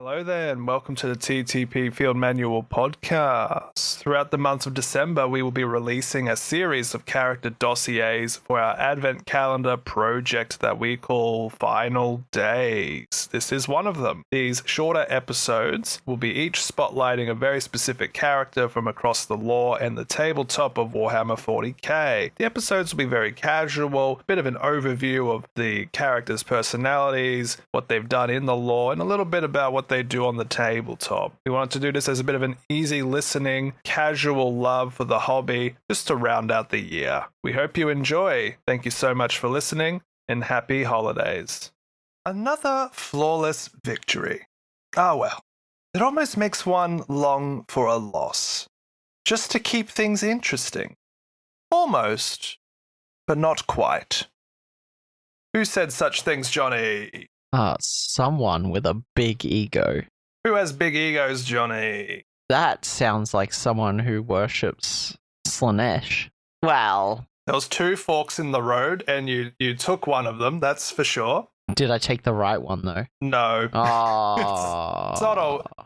Hello there, and welcome to the TTP Field Manual podcast. Throughout the month of December, we will be releasing a series of character dossiers for our Advent calendar project that we call Final Days. This is one of them. These shorter episodes will be each spotlighting a very specific character from across the lore and the tabletop of Warhammer 40k. The episodes will be very casual, a bit of an overview of the characters' personalities, what they've done in the lore, and a little bit about what they do on the tabletop. We wanted to do this as a bit of an easy listening, casual love for the hobby, just to round out the year. We hope you enjoy. Thank you so much for listening, and happy holidays. Another flawless victory. Ah well, it almost makes one long for a loss. Just to keep things interesting. Almost, but not quite. Who said such things, Johnny? Someone with a big ego. Who has big egos, Johnny? That sounds like someone who worships Slaanesh. Well, There was two forks in the road, and you took one of them, that's for sure. did I take the right one though? No. Oh, It's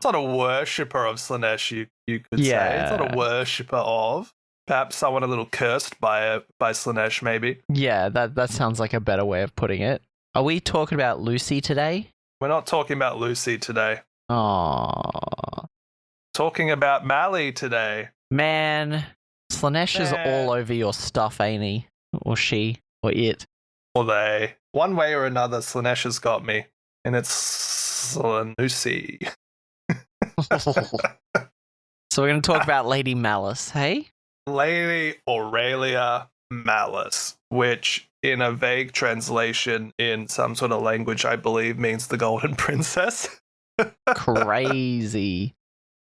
not a worshipper of Slaanesh, you could say. It's not a worshipper of. Perhaps someone a little cursed by Slaanesh, maybe. Yeah, that sounds like a better way of putting it. Are we talking about Lucy today? We're not talking about Lucy today. Oh, Talking about Mally today. man, Slaanesh is all over your stuff, ain't he? Or she, or it. Or they. One way or another, Slaanesh has got me. And it's Lucy. So we're going to talk about Lady Malys, hey? Lady Aurelia Malys, which in a vague translation in some sort of language, I believe, means the Golden Princess. Crazy.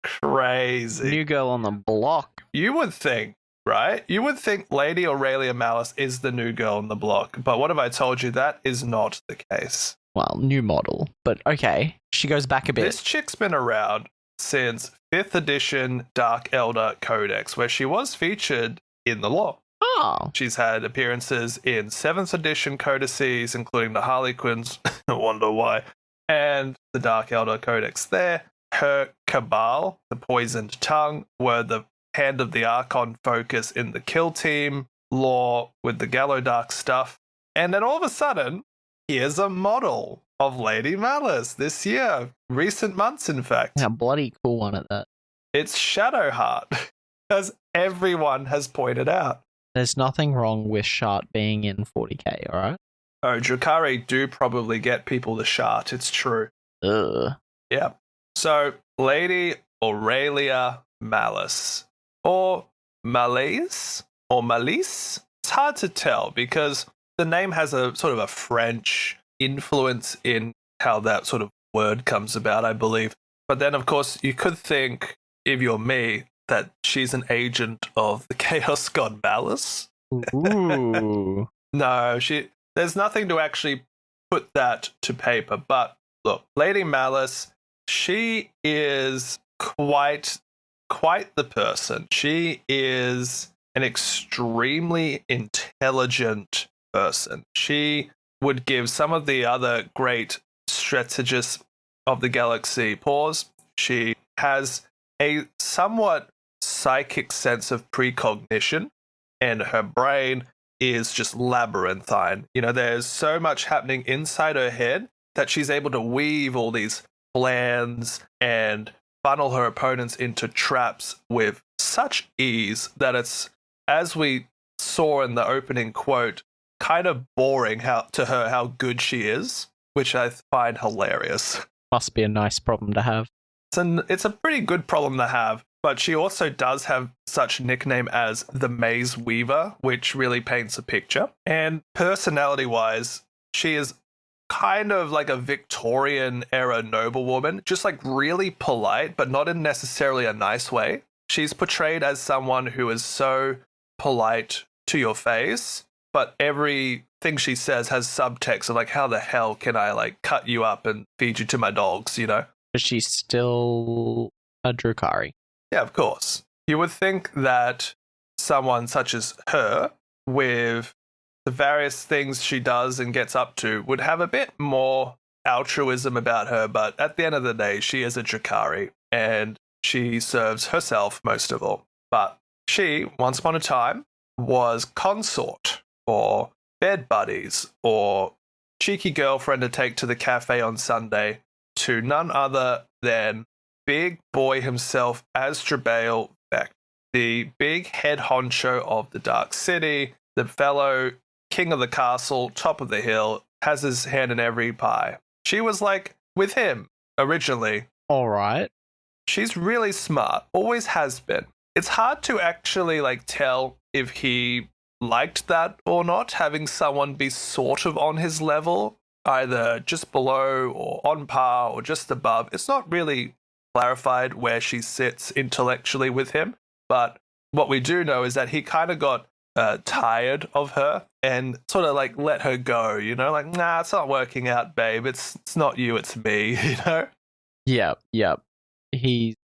Crazy. New girl on the block. You would think, right? You would think Lady Aurelia Malys is the new girl on the block. But what have I told you? That is not the case. Well, new model, but okay. She goes back a bit. This chick's been around since 5th edition Dark Elder Codex, where she was featured in the lore. Oh. She's had appearances in 7th edition codices, including the Harlequins, I wonder why, and the Dark Elder Codex there. Her Kabal, the Poisoned Tongue, were the Hand of the Archon focus in the Kill Team lore with the Gallodark stuff. And then all of a sudden, here's a model of Lady Malys this year. Recent months, in fact. A bloody cool one at that. It's Shadowheart, as everyone has pointed out. There's nothing wrong with Shart being in 40k, alright? Oh, Drukhari do probably get people to Shart, it's true. Ugh. Yeah. So, Lady Aurelia Malys. Or Malys? Or Malys? It's hard to tell because the name has a sort of a French influence in how that sort of word comes about, I believe. But then, of course, you could think, if you're me, that she's an agent of the Chaos God Malys. Ooh. No, there's nothing to actually put that to paper. But look, Lady Malys, she is quite the person. She is an extremely intelligent person. She would give some of the other great strategists of the galaxy pause. She has a somewhat psychic sense of precognition, and her brain is just labyrinthine. You know, there's so much happening inside her head that she's able to weave all these plans and funnel her opponents into traps with such ease that it's, as we saw in the opening quote, kind of boring to her how good she is, which I find hilarious. Must be a nice problem to have. It's a pretty good problem to have, but she also does have such nickname as the Maze Weaver, which really paints a picture. And personality-wise, she is kind of like a Victorian era noblewoman, just like really polite, but not in necessarily a nice way. She's portrayed as someone who is so polite to your face, but everything she says has subtext of like, how the hell can I like cut you up and feed you to my dogs, you know? But she's still a Drukhari. Yeah, of course. You would think that someone such as her, with the various things she does and gets up to, would have a bit more altruism about her, but at the end of the day, she is a Drukhari, and she serves herself most of all. But she, once upon a time, was consort, or bed buddies, or cheeky girlfriend to take to the cafe on Sunday to none other than big boy himself, Asdrubael Vect, the big head honcho of the Dark City, the fellow king of the castle, top of the hill, has his hand in every pie. She was like with him originally. All right. She's really smart, always has been. It's hard to actually like tell if he liked that or not, having someone be sort of on his level, either just below or on par or just above. It's not really clarified where she sits intellectually with him, but what we do know is that he kind of got tired of her and sort of like let her go, you know, like, nah, it's not working out, babe. It's not you, it's me, you know? Yep. He's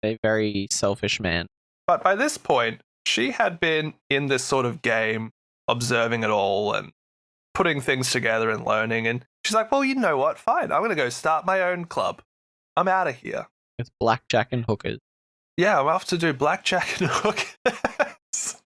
a very selfish man. But by this point, she had been in this sort of game, observing it all and putting things together and learning. And she's like, well, you know what? Fine. I'm going to go start my own club. I'm out of here. It's blackjack and hookers. Yeah, I'm off to do blackjack and hookers.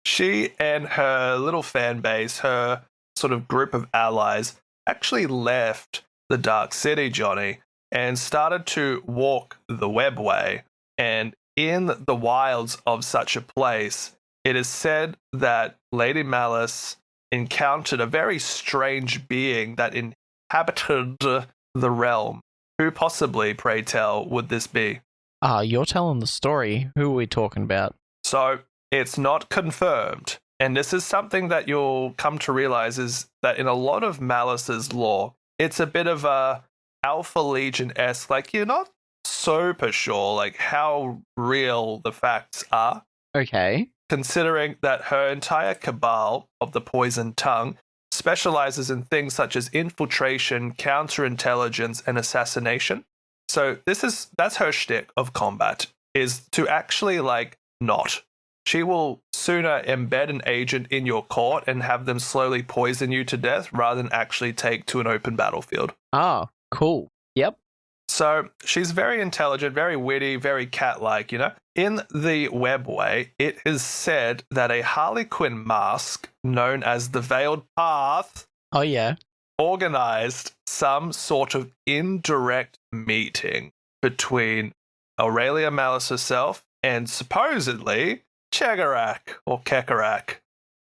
She and her little fan base, her sort of group of allies, actually left the Dark City, Jonny, and started to walk the webway. And in the wilds of such a place, it is said that Lady Malys encountered a very strange being that inhabited the realm. Who possibly, pray tell, would this be? You're telling the story. Who are we talking about? So, it's not confirmed. And this is something that you'll come to realize is that in a lot of Malys's lore, it's a bit of a Alpha Legion-esque, like you're not super sure like how real the facts are. Okay. Considering that her entire cabal of the Poisoned Tongue specializes in things such as infiltration, counterintelligence, and assassination. So that's her shtick of combat, is to actually like not. She will sooner embed an agent in your court and have them slowly poison you to death rather than actually take to an open battlefield. Ah, cool. Yep. So she's very intelligent, very witty, very cat-like, you know? In the webway, it is said that a Harlequin mask known as the Veiled Path Oh, yeah. organized some sort of indirect meeting between Aurelia Malys herself and supposedly Chegarak or Kekarak,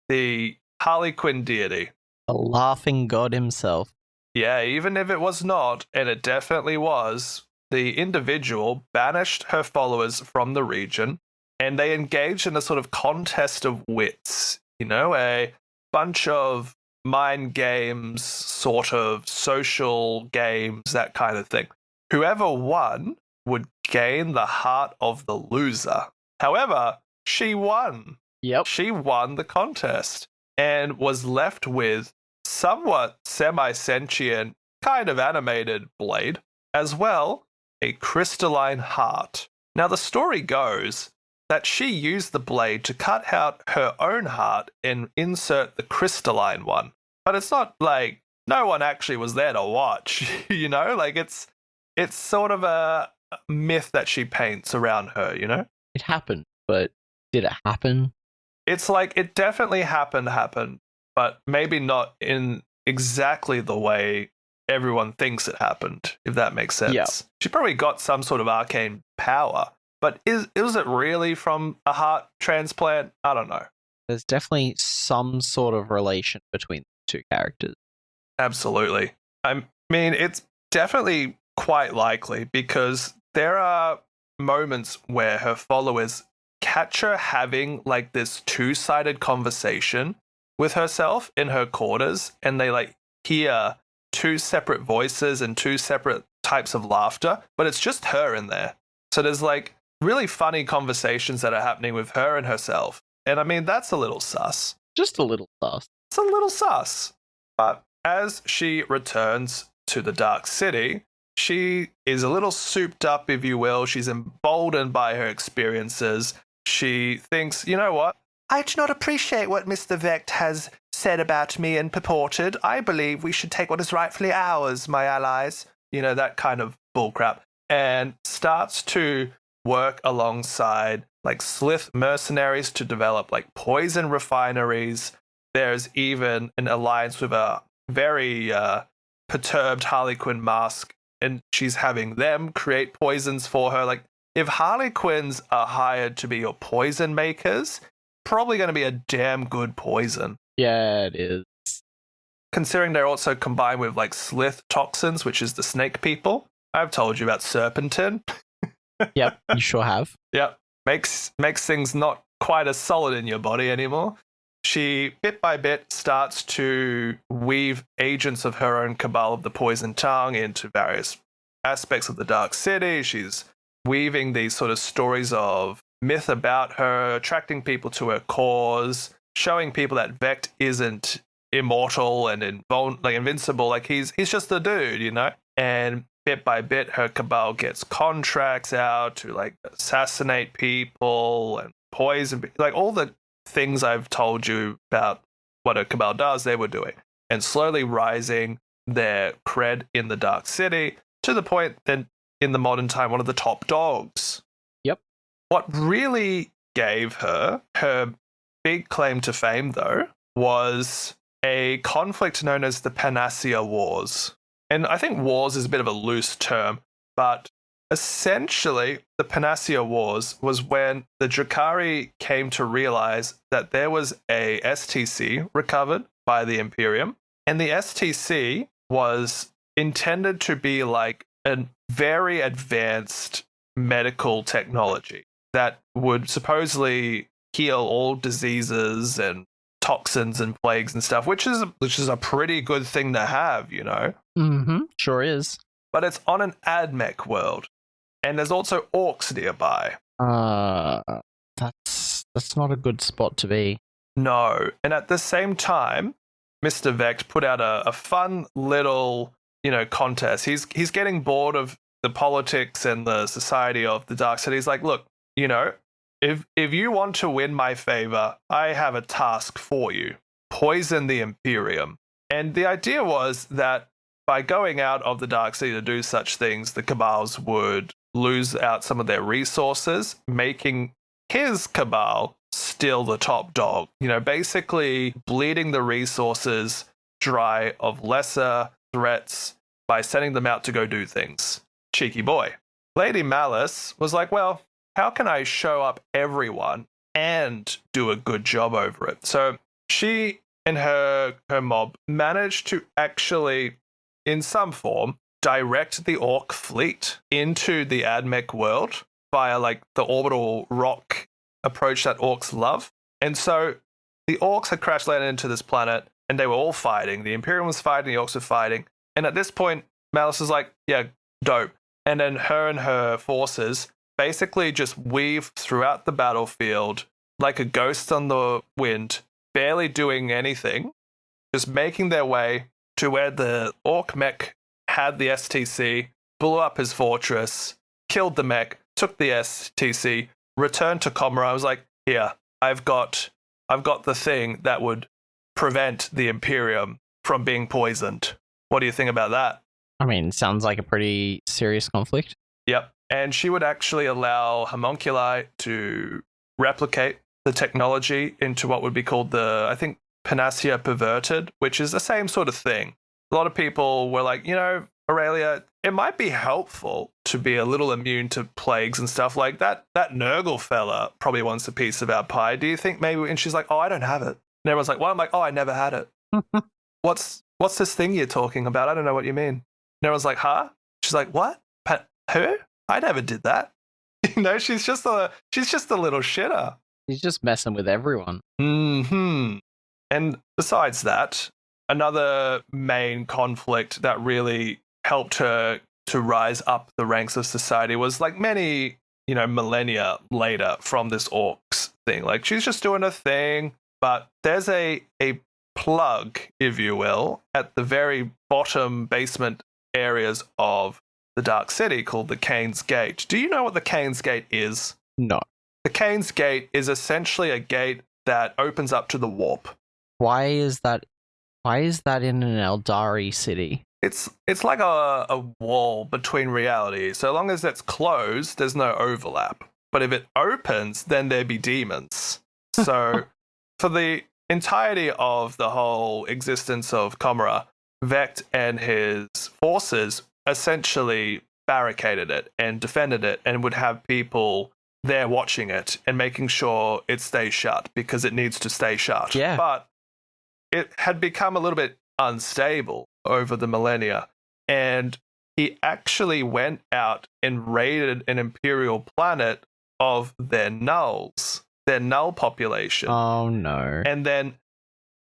the Harlequin deity. The laughing god himself. Yeah, even if it was not, and it definitely was, the individual banished her followers from the region, and they engaged in a sort of contest of wits, you know, a bunch of mind games, sort of social games, that kind of thing. Whoever won would gain the heart of the loser. However, she won. Yep. She won the contest and was left with somewhat semi-sentient, kind of animated blade, as well a crystalline heart. Now, the story goes that she used the blade to cut out her own heart and insert the crystalline one. But it's not like no one actually was there to watch, you know? Like, it's sort of a myth that she paints around her, you know? It happened, but did it happen? It's like it definitely happened, but maybe not in exactly the way everyone thinks it happened, if that makes sense. Yeah. She probably got some sort of arcane power, but is it really from a heart transplant? I don't know. There's definitely some sort of relation between the two characters. Absolutely. I mean, it's definitely quite likely because there are moments where her followers catch her having like this two-sided conversation with herself in her quarters, and they like hear two separate voices and two separate types of laughter, but it's just her in there. So there's like really funny conversations that are happening with her and herself. And I mean, that's a little sus. Just a little sus. It's a little sus. But as she returns to the Dark City, she is a little souped up, if you will. She's emboldened by her experiences. She thinks, you know what? I do not appreciate what Mr. Vect has said about me and purported, I believe we should take what is rightfully ours, my allies. You know, that kind of bullcrap. And starts to work alongside like Slith mercenaries to develop like poison refineries. There's even an alliance with a very perturbed Harley Quinn mask, and she's having them create poisons for her. Like, if Harley Quinns are hired to be your poison makers, probably going to be a damn good poison. Yeah, it is. Considering they're also combined with like Slith toxins, which is the snake people. I've told you about Serpentin. Yep, you sure have. Yep. Makes things not quite as solid in your body anymore. She, bit by bit, starts to weave agents of her own Kabal of the Poison Tongue into various aspects of the Dark City. She's weaving these sort of stories of myth about her, attracting people to her cause, showing people that Vect isn't immortal and invincible. Like, he's just a dude, you know? And bit by bit, her Kabal gets contracts out to like assassinate people and poison, like all the things I've told you about what a Kabal does, they were doing, and slowly rising their cred in the Dark City to the point that in the modern time, one of the top dogs. Yep. What really gave her big claim to fame, though, was a conflict known as the Panacea Wars. And I think wars is a bit of a loose term, but essentially the Panacea Wars was when the Drukhari came to realize that there was a STC recovered by the Imperium, and the STC was intended to be like a very advanced medical technology that would supposedly heal all diseases and toxins and plagues and stuff, which is a pretty good thing to have, you know. Mm-hmm. Sure is. But it's on an AdMech world, and there's also orcs nearby. That's not a good spot to be. No, and at the same time, Mr. Vect put out a fun little, you know, contest. He's getting bored of the politics and the society of the Dark City. He's like, look, you know, if you want to win my favor, I have a task for you. Poison the Imperium. And the idea was that by going out of the Dark City to do such things, the Kabals would lose out some of their resources, making his Kabal still the top dog. You know, basically bleeding the resources dry of lesser threats by sending them out to go do things. Cheeky boy. Lady Malys was like, well, how can I show up everyone and do a good job over it? So she and her mob managed to actually, in some form, direct the orc fleet into the AdMech world via like the orbital rock approach that orcs love. And so the orcs had crash landed into this planet and they were all fighting. The Imperium was fighting, the orcs were fighting. And at this point, Malys was like, yeah, dope. And then her and her forces basically just weave throughout the battlefield like a ghost on the wind, barely doing anything, just making their way to where the orc mech had the STC, blew up his fortress, killed the mech, took the STC, returned to Comra. I was like, here, I've got the thing that would prevent the Imperium from being poisoned. What do you think about that? I mean, sounds like a pretty serious conflict. Yep. And she would actually allow homunculi to replicate the technology into what would be called the, I think, Panacea Perverted, which is the same sort of thing. A lot of people were like, you know, Aurelia, it might be helpful to be a little immune to plagues and stuff like that. That Nurgle fella probably wants a piece of our pie. Do you think maybe? And she's like, oh, I don't have it. And everyone's like, well, I'm like, oh, I never had it. What's this thing you're talking about? I don't know what you mean. And everyone's like, huh? She's like, what? Who? I never did that. You know, she's just a little shitter. He's just messing with everyone. Mm-hmm. And besides that, another main conflict that really helped her to rise up the ranks of society was like many, you know, millennia later from this orcs thing. Like, she's just doing a thing, but there's a plug, if you will, at the very bottom basement areas of the Dark City called the Kane's Gate. Do you know what the Kane's Gate is? No. The Kane's Gate is essentially a gate that opens up to the warp. Why is that? Why is that in an Aeldari city? It's like a wall between realities. So long as it's closed, there's no overlap. But if it opens, then there be demons. So for the entirety of the whole existence of Comora, Vect and his forces essentially barricaded it and defended it and would have people there watching it and making sure it stays shut because it needs to stay shut. Yeah. But it had become a little bit unstable over the millennia, and he actually went out and raided an imperial planet of their nulls, their null population. Oh no. And then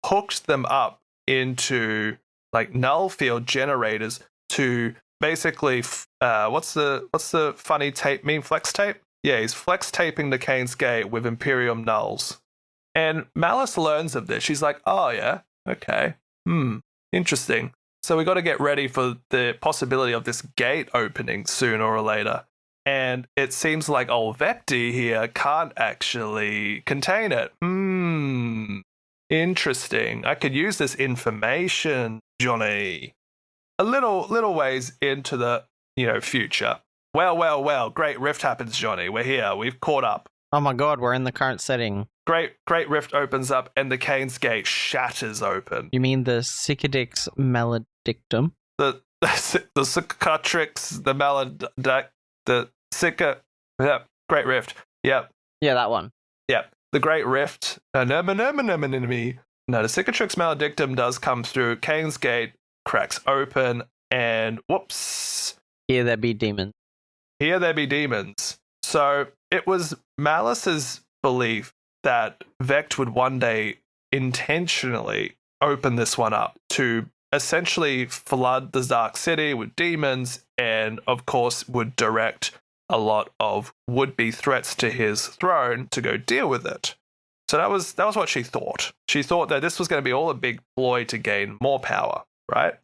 hooked them up into like null field generators to basically what's the funny tape meme, flex tape? Yeah, he's flex taping the Kane's Gate with Imperium nulls. And Malys learns of this. She's like, oh yeah, okay. Interesting. So we got to get ready for the possibility of this gate opening sooner or later. And it seems like old Vecti here can't actually contain it. Interesting. I could use this information, Jonny. A little ways into the, future. Well, great rift happens, Jonny. We're here. We've caught up. Oh my god, we're in the current setting. Great rift opens up and the Kane's Gate shatters open. You mean the Cicatrix Maledictum? The Cicatrix, the Maledict, the Cica... Yep, Great Rift. Yep. Yeah, that one. Yep. The Great Rift. No, the Cicatrix Maledictum does come through. Kane's Gate cracks open and whoops. Here there be demons. Here there be demons. So it was Malys's belief that Vect would one day intentionally open this one up to essentially flood the Dark City with demons and, of course, would direct a lot of would-be threats to his throne to go deal with it. So that was what she thought. She thought that this was going to be all a big ploy to gain more power, right?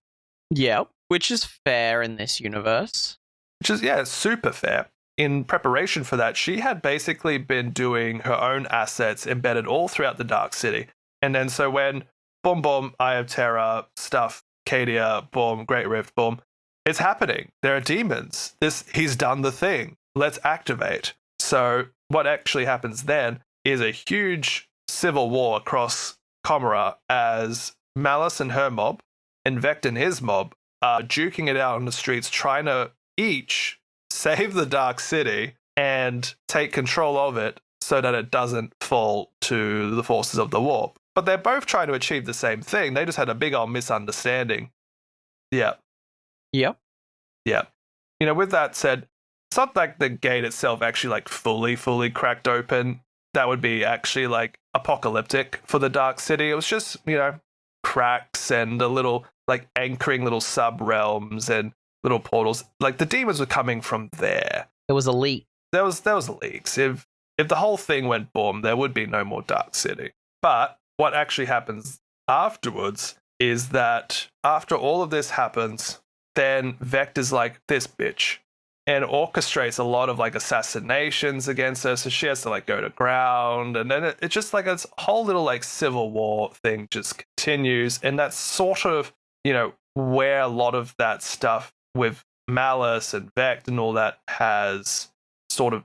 Yeah, which is fair in this universe. Which is, yeah, super fair. In preparation for that, she had basically been doing her own assets embedded all throughout the Dark City. And then so when boom, Eye of Terror, stuff, Cadia, boom, Great Rift, boom, it's happening. There are demons. He's done the thing. Let's activate. So what actually happens then is a huge civil war across Comora as Malys and her mob and Vect and his mob are duking it out on the streets, trying to each save the Dark City and take control of it so that it doesn't fall to the forces of the warp. But they're both trying to achieve the same thing. They just had a big old misunderstanding. Yeah. Yep. Yeah. With that said, it's not like the gate itself actually like fully cracked open. That would be actually like apocalyptic for the Dark City. It was just, cracks and a little like anchoring little sub-realms and little portals. Like the demons were coming from there. There was a leak. There was leaks. If the whole thing went boom, there would be no more Dark City. But what actually happens afterwards is that after all of this happens, then Vect is like, this bitch, and orchestrates a lot of like assassinations against her. So she has to like go to ground. And then it's just like this whole little like civil war thing just continues. And that's sort of, where a lot of that stuff with Malys and Vect and all that has sort of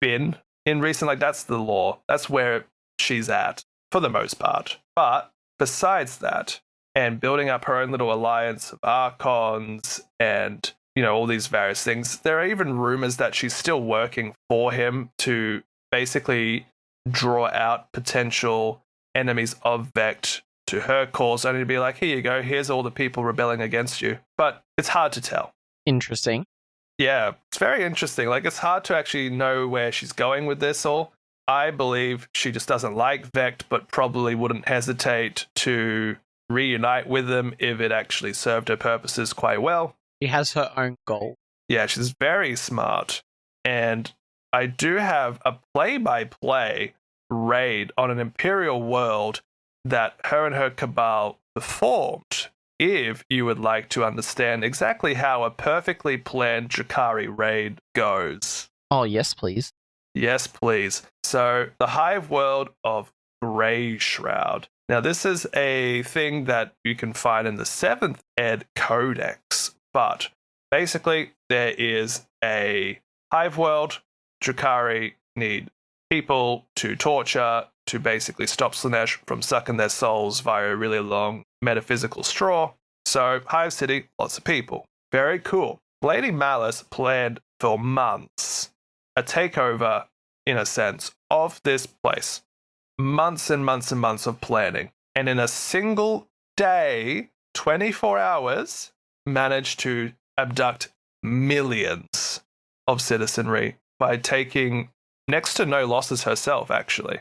been in recent, like that's the law. That's where she's at for the most part. But besides that, and building up her own little alliance of Archons and, all these various things, there are even rumors that she's still working for him to basically draw out potential enemies of Vect to her cause, only to be like, here you go, here's all the people rebelling against you. But it's hard to tell. Interesting. Yeah, it's very interesting. Like, it's hard to actually know where she's going with this all. I believe she just doesn't like Vect, but probably wouldn't hesitate to reunite with him if it actually served her purposes quite well. She has her own goal. Yeah, she's very smart. And I do have a play-by-play raid on an Imperial world that her and her Kabal performed, if you would like to understand exactly how a perfectly planned Drukhari raid goes. Oh, yes, please. Yes, please. So, the Hive world of Grey Shroud. Now, this is a thing that you can find in the 7th Ed Codex, but basically there is a hive world. Drukhari need people to torture to basically stop Slaanesh from sucking their souls via a really long metaphysical straw. So, Hive City, lots of people. Very cool. Lady Malys planned for months a takeover, in a sense, of this place. Months and months and months of planning. And in a single day, 24 hours, managed to abduct millions of citizenry by taking next to no losses herself, actually.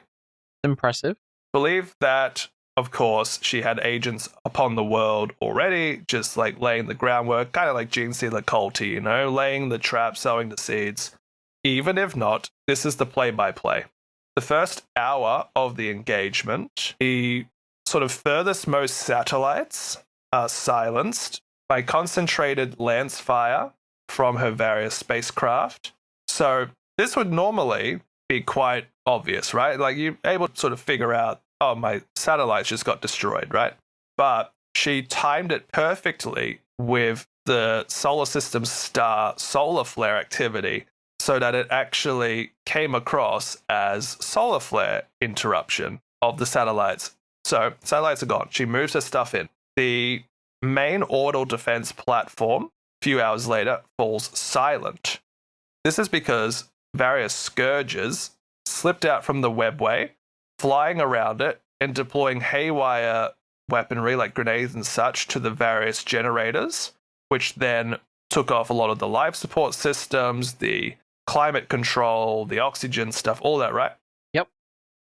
Impressive. Believe that, of course, she had agents upon the world already, just like laying the groundwork, kind of like Gene Sealer Coultier, you know, laying the traps, sowing the seeds. Even if not, this is the play-by-play. The first hour of the engagement, the sort of furthest most satellites are silenced by concentrated lance fire from her various spacecraft. So this would normally be quite obvious, right? Like you're able to sort of figure out, oh, my satellites just got destroyed, right? But she timed it perfectly with the solar system's star solar flare activity so that it actually came across as solar flare interruption of the satellites. So satellites are gone. She moves her stuff in. The main orbital defense platform, a few hours later, falls silent. This is because various scourges slipped out from the webway, flying around it and deploying haywire weaponry like grenades and such to the various generators, which then took off a lot of the life support systems, the climate control, the oxygen stuff, all that, right? Yep.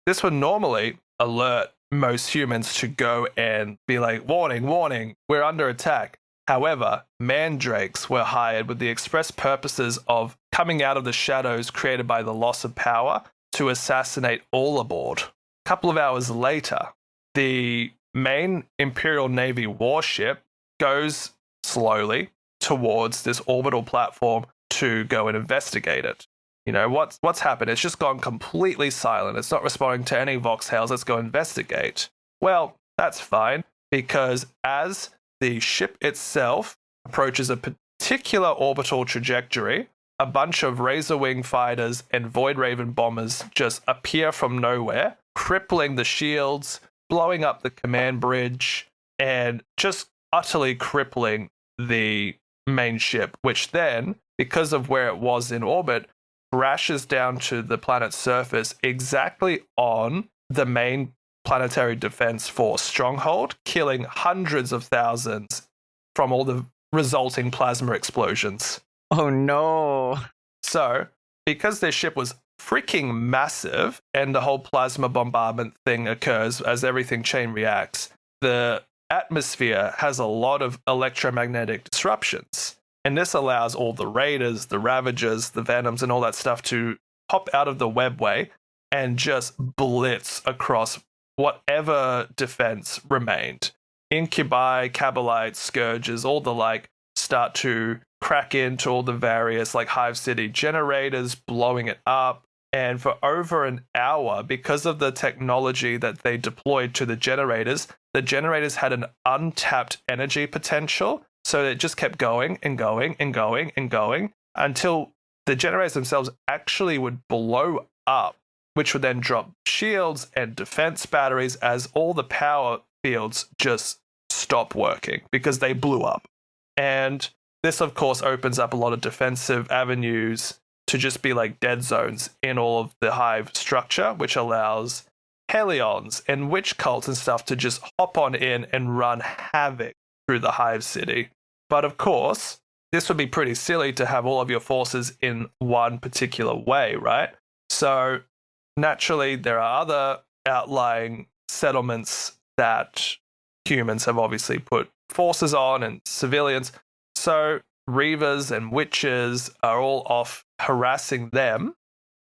This would normally alert most humans to go and be like, warning, warning, we're under attack. However, mandrakes were hired with the express purposes of coming out of the shadows created by the loss of power to assassinate all aboard. A couple of hours later, the main Imperial Navy warship goes slowly towards this orbital platform to go and investigate it. You know, what's happened? It's just gone completely silent. It's not responding to any voxhails. Let's go investigate. Well, that's fine, because as the ship itself approaches a particular orbital trajectory, a bunch of Razor Wing fighters and Void Raven bombers just appear from nowhere, crippling the shields, blowing up the command bridge, and just utterly crippling the main ship, which then, because of where it was in orbit, crashes down to the planet's surface exactly on the main planetary defense force stronghold, killing hundreds of thousands from all the resulting plasma explosions. Oh no. So, because their ship was freaking massive and the whole plasma bombardment thing occurs as everything chain reacts, the atmosphere has a lot of electromagnetic disruptions. And this allows all the raiders, the ravagers, the venoms, and all that stuff to pop out of the webway and just blitz across whatever defense remained. Incubi, Kabalites, Scourges, all the like start to crack into all the various like Hive City generators, blowing it up. And for over an hour, because of the technology that they deployed to the generators had an untapped energy potential. So it just kept going and going and going and going until the generators themselves actually would blow up, which would then drop shields and defense batteries as all the power fields just stop working because they blew up. And this, of course, opens up a lot of defensive avenues to just be like dead zones in all of the Hive structure, which allows Helions and witch cults and stuff to just hop on in and run havoc through the Hive City. But of course, this would be pretty silly to have all of your forces in one particular way, right? So naturally, there are other outlying settlements that humans have obviously put forces on and civilians. So Reavers and witches are all off harassing them.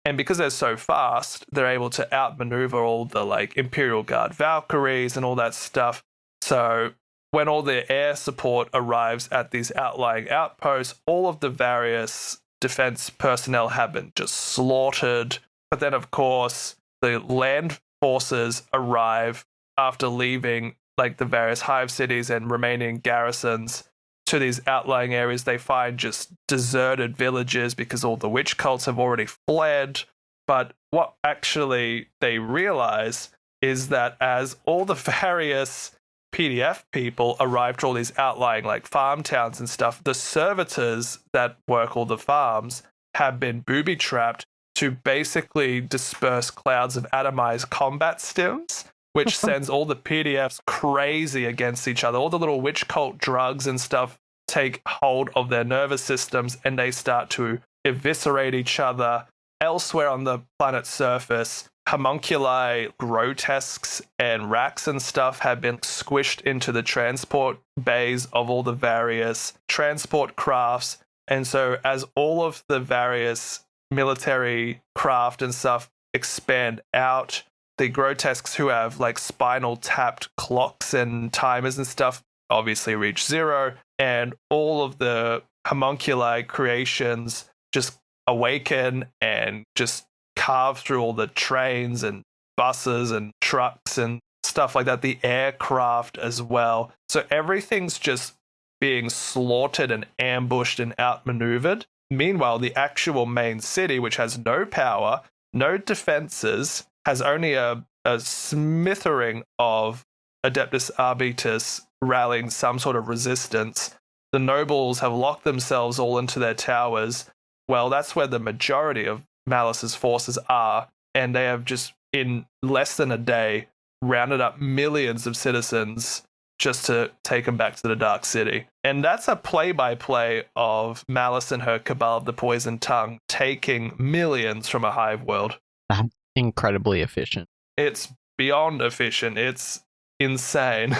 And because they're so fast, they're able to outmaneuver all the like Imperial Guard Valkyries and all that stuff. So when all the air support arrives at these outlying outposts, all of the various defense personnel have been just slaughtered. But then, of course, the land forces arrive after leaving like the various hive cities and remaining garrisons to these outlying areas, they find just deserted villages because all the witch cults have already fled. But what actually they realize is that as all the various PDF people arrive to all these outlying like farm towns and stuff, the servitors that work all the farms have been booby-trapped to basically disperse clouds of atomized combat stims, which sends all the PDFs crazy against each other. All the little witch cult drugs and stuff take hold of their nervous systems, and they start to eviscerate each other. Elsewhere on the planet's surface, homunculi, grotesques, and racks and stuff have been squished into the transport bays of all the various transport crafts. And so as all of the various military craft and stuff expand out, the grotesques who have like spinal tapped clocks and timers and stuff obviously reach zero, and all of the homunculi creations just awaken and just carve through all the trains and buses and trucks and stuff like that, the aircraft as well. So everything's just being slaughtered and ambushed and outmaneuvered. Meanwhile, the actual main city, which has no power, no defenses, has only a smithering of Adeptus Arbitus rallying some sort of resistance. The nobles have locked themselves all into their towers. Well, that's where the majority of Malys's forces are, and they have just, in less than a day, rounded up millions of citizens just to take them back to the Dark City. And that's a play-by-play of Malys and her Kabal of the Poisoned Tongue taking millions from a hive world. That's incredibly efficient. It's beyond efficient. It's insane.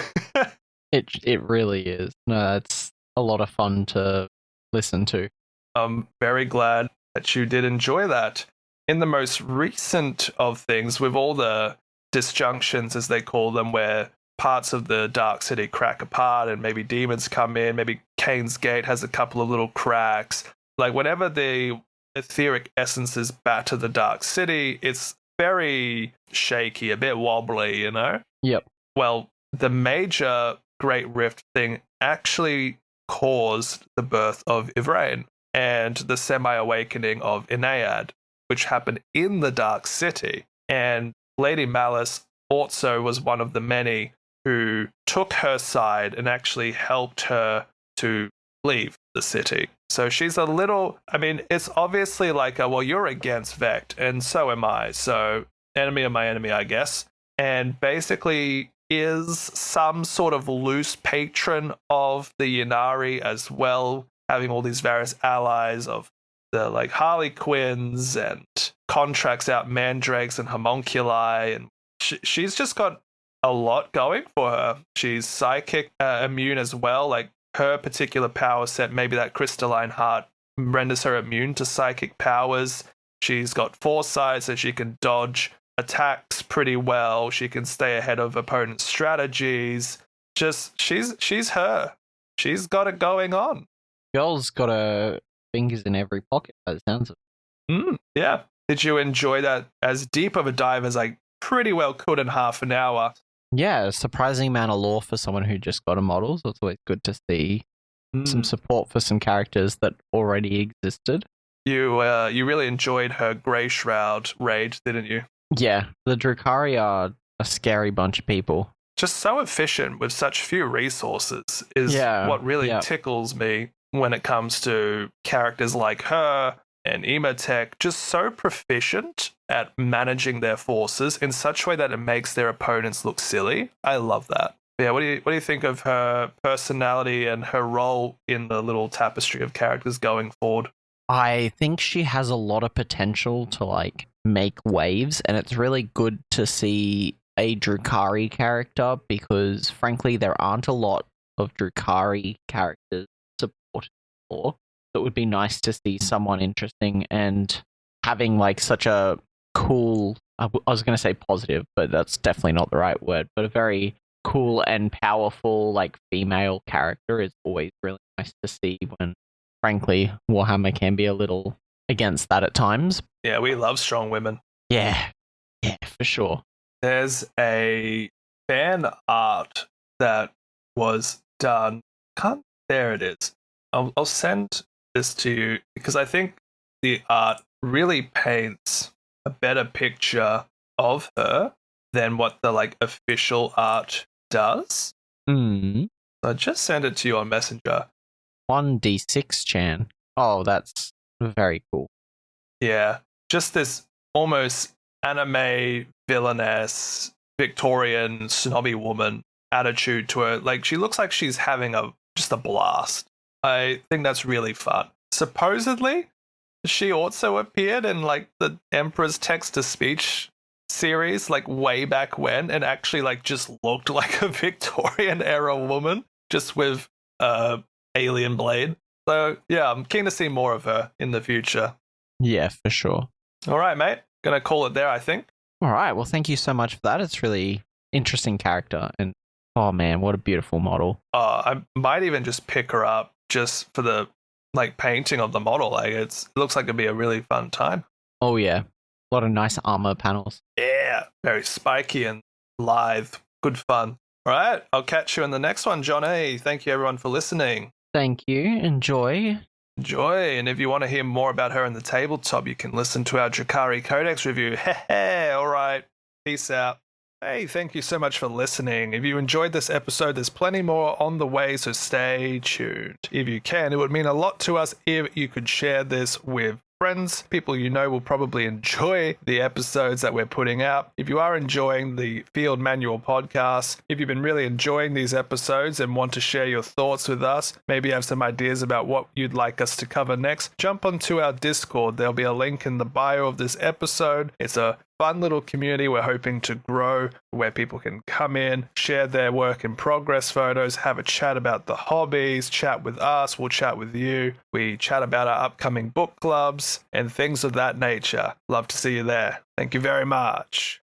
It really is. No, it's a lot of fun to listen to. I'm very glad that you did enjoy that. In the most recent of things, with all the disjunctions, as they call them, where parts of the Dark City crack apart and maybe demons come in, maybe Cain's Gate has a couple of little cracks. Like, whenever the etheric essences batter the Dark City, it's very shaky, a bit wobbly, you know? Yep. Well, the major Great Rift thing actually caused the birth of Ivrain and the semi-awakening of Inaead, which happened in the Dark City. And Lady Malys also was one of the many who took her side and actually helped her to leave the city. So she's a little, I mean, it's obviously like, well, you're against Vect, and so am I. So enemy of my enemy, I guess. And basically is some sort of loose patron of the Ynnari as well, having all these various allies of the like Harlequins, and contracts out mandrakes and homunculi, and she's just got a lot going for her. She's psychic immune as well. Like, her particular power set, maybe that crystalline heart, renders her immune to psychic powers. She's got foresight, so she can dodge attacks pretty well. She can stay ahead of opponents' strategies. Just she's her. She's got it going on. Girl's got her fingers in every pocket, by the sounds of it. Yeah. Did you enjoy that as deep of a dive as I pretty well could in half an hour? Yeah, a surprising amount of lore for someone who just got a model, so it's always good to see some support for some characters that already existed. You really enjoyed her Grey Shroud raid, didn't you? Yeah, the Drukhari are a scary bunch of people. Just so efficient with such few resources is what really tickles me when it comes to characters like her and Emotech, just so proficient at managing their forces in such a way that it makes their opponents look silly. I love that. Yeah, what do you think of her personality and her role in the little tapestry of characters going forward? I think she has a lot of potential to like make waves, and it's really good to see a Drukhari character because frankly there aren't a lot of Drukhari characters supported for. So it would be nice to see someone interesting and having like such a cool, I was going to say positive, but that's definitely not the right word, but a very cool and powerful like female character is always really nice to see when frankly Warhammer can be a little against that at times. Yeah, we love strong women. Yeah, for sure. There's a fan art that was done. There it is. I'll send this to you because I think the art really paints a better picture of her than what the official art does. Mm. So I just sent it to you on Messenger. 1d6 Chan. Oh, that's very cool. Yeah, just this almost anime villainess, Victorian snobby woman attitude to her. Like, she looks like she's having just a blast. I think that's really fun. Supposedly, she also appeared in the Emperor's Text-to-Speech series way back when, and actually just looked like a Victorian era woman, just with alien blade. So yeah, I'm keen to see more of her in the future. Yeah, for sure. All right, mate. Gonna call it there, I think. All right. Well, thank you so much for that. It's really interesting character, and oh man, what a beautiful model. I might even just pick her up just for the painting of the model. It looks like it'd be a really fun time. Oh yeah, a lot of nice armor panels. Yeah, very spiky and lithe. Good fun. All right, I'll catch you in the next one, Jonny. Thank you everyone for listening. Thank you. Enjoy. And if you want to hear more about her in the tabletop, you can listen to our Drukhari Codex review. Hey, all right. Peace out. Hey, thank you so much for listening. If you enjoyed this episode, there's plenty more on the way, so stay tuned. If you can, it would mean a lot to us if you could share this with friends, people you know will probably enjoy the episodes that we're putting out. If you are enjoying the Field Manual podcast, if you've been really enjoying these episodes and want to share your thoughts with us, maybe have some ideas about what you'd like us to cover next, jump onto our Discord. There'll be a link in the bio of this episode. It's a fun little community we're hoping to grow, where people can come in, share their work in progress photos, have a chat about the hobbies, chat with us, we'll chat with you. We chat about our upcoming book clubs and things of that nature. Love to see you there. Thank you very much.